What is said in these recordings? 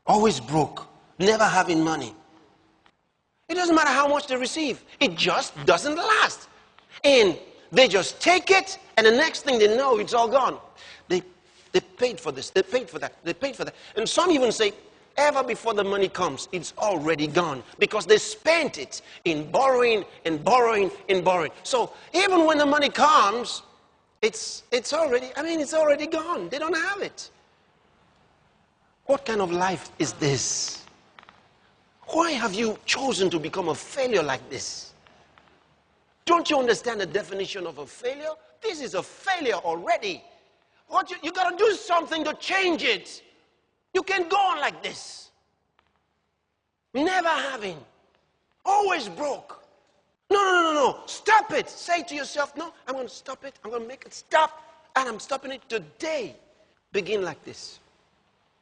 Always broke, never having money. It doesn't matter how much they receive. It just doesn't last. And they just take it, and the next thing they know, it's all gone. They paid for this, they paid for that, they paid for that. And some even say, ever before the money comes, it's already gone. Because they spent it in borrowing and borrowing and borrowing. So even when the money comes, it's already gone. They don't have it. What kind of life is this? Why have you chosen to become a failure like this? Don't you understand the definition of a failure? This is a failure already. You got to do something to change it. You can't go on like this. Never having. Always broke. No. Stop it. Say to yourself, no, I'm going to stop it. I'm going to make it stop. And I'm stopping it today. Begin like this.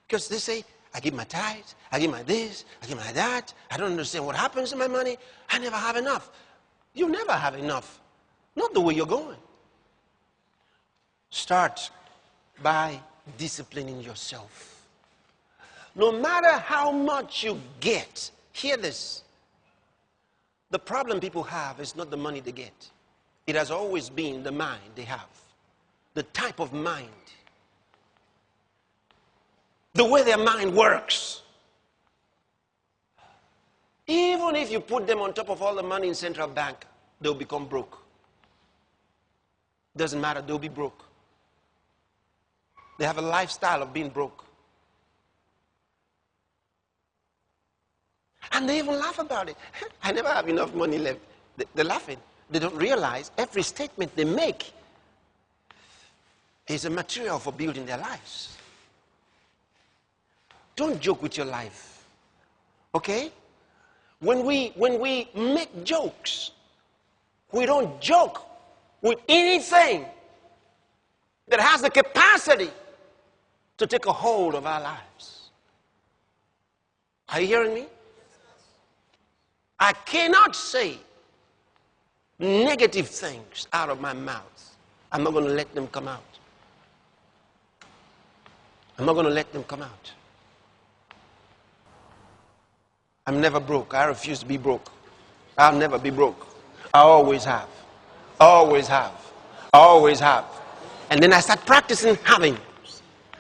Because they say, I give my tithes, I give my this, I give my that. I don't understand what happens to my money. I never have enough. You never have enough. Not the way you're going. Start by disciplining yourself. No matter how much you get, hear this. The problem people have is not the money they get. It has always been the mind they have. The type of mind. The way their mind works. Even if you put them on top of all the money in central bank, they'll become broke. Doesn't matter, they'll be broke. They have a lifestyle of being broke. And they even laugh about it. I never have enough money left. They're laughing. They don't realize every statement they make is a material for building their lives. Don't joke with your life. Okay? When we make jokes, we don't joke with anything that has the capacity to take a hold of our lives. Are you hearing me? I cannot say negative things out of my mouth. I'm not going to let them come out. I'm not going to let them come out. I'm never broke. I refuse to be broke. I'll never be broke. I always have. Always have. Always have. And then I start practicing having.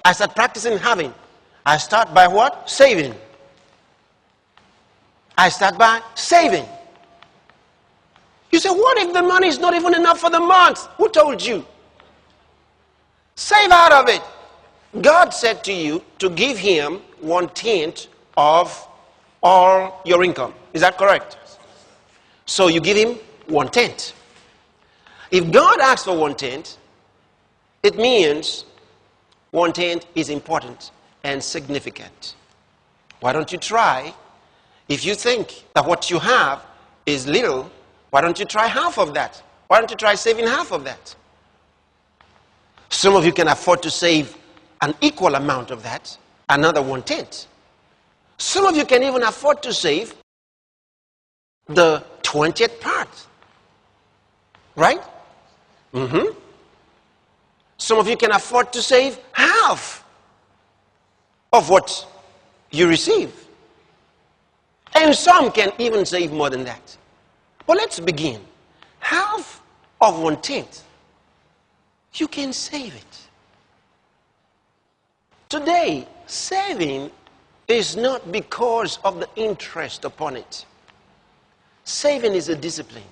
I start practicing having. I start by what? Saving. I start by saving. You say, what if the money is not even enough for the month? Who told you? Save out of it. God said to you to give him 1/10 of all your income. Is that correct? So you give him 1/10. If God asks for 1/10, it means 1/10 is important and significant. Why don't you try? If you think that what you have is little, why don't you try half of that? Why don't you try saving half of that? Some of you can afford to save an equal amount of that, another 1/10. Some of you can even afford to save the 20th part. Right? Some of you can afford to save half of what you receive. And some can even save more than that. But let's begin. Half of 1/10, you can save it. Today, saving is not because of the interest upon it. Saving is a discipline.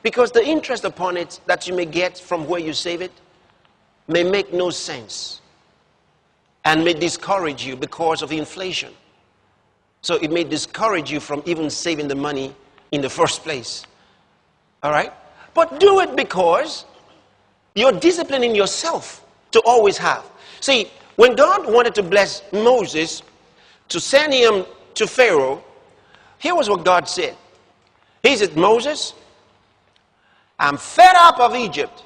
Because the interest upon it that you may get from where you save it may make no sense and may discourage you because of inflation. So it may discourage you from even saving the money in the first place. All right? But do it because you're disciplining yourself to always have. See, when God wanted to bless Moses to send him to Pharaoh, here was what God said. He said, Moses, I'm fed up of Egypt,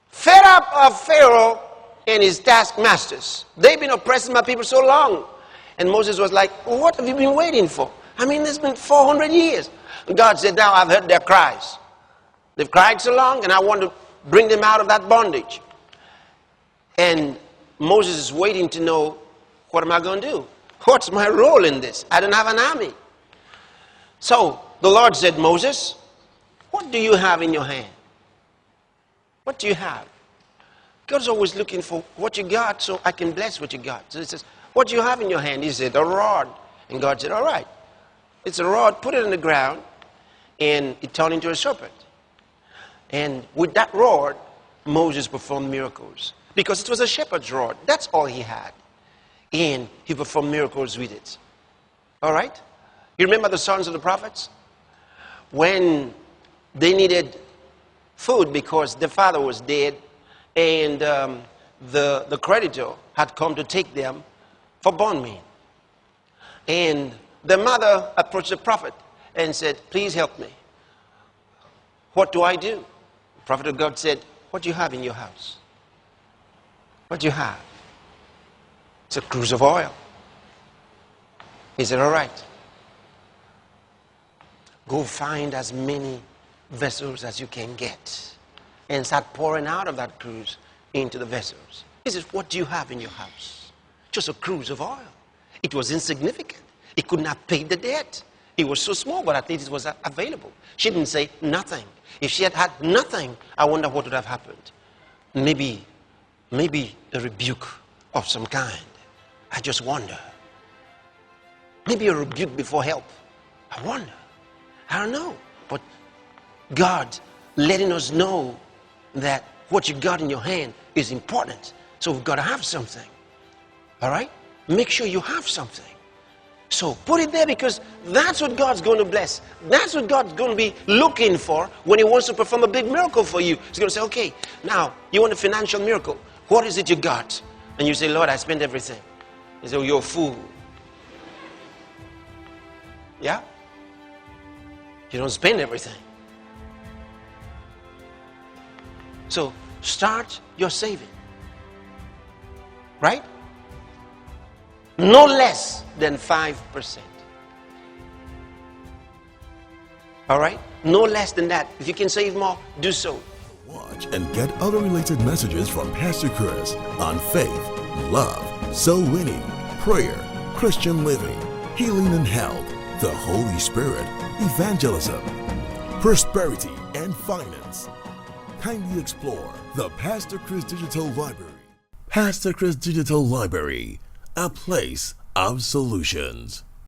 fed up of Pharaoh and his taskmasters. They've been oppressing my people so long. And Moses was like, what have you been waiting for? I mean, it's been 400 years. And God said, now I've heard their cries. They've cried so long, and I want to bring them out of that bondage. And Moses is waiting to know, what am I going to do? What's my role in this? I don't have an army. So the Lord said, Moses, what do you have in your hand? What do you have? God's always looking for what you got so I can bless what you got. So he says, what do you have in your hand? He said, a rod. And God said, all right, it's a rod, put it on the ground, and it turned into a serpent. And with that rod, Moses performed miracles. Because it was a shepherd's rod. That's all he had. And he performed miracles with it. All right? You remember the sons of the prophets? When they needed food because their father was dead, and the creditor had come to take them for bond meal. And the mother approached the prophet and said, please help me. What do I do? The prophet of God said, what do you have in your house? What do you have? It's a cruse of oil. He said, all right. Go find as many vessels as you can get and start pouring out of that cruse into the vessels. He says, what do you have in your house? Just a cruse of oil. It was insignificant. It could not pay the debt. It was so small, but at least it was available. She didn't say nothing. If she had had nothing, I wonder what would have happened. Maybe a rebuke of some kind. I just wonder. Maybe a rebuke before help. I wonder. I don't know. But God letting us know that what you got in your hand is important. So we've got to have something. All right? Make sure you have something. So put it there, because that's what God's going to bless. That's what God's going to be looking for when he wants to perform a big miracle for you. He's going to say, okay, now you want a financial miracle. What is it you got? And you say, Lord, I spent everything. He says, oh, you're a fool. Yeah? You don't spend everything. So start your saving. Right? No less than 5%. All right? No less than that. If you can save more, do so. Watch and get other related messages from Pastor Chris on faith, love, soul winning, prayer, Christian living, healing and health, the Holy Spirit, evangelism, prosperity, and finance. Kindly explore the Pastor Chris Digital Library. Pastor Chris Digital Library, a place of solutions.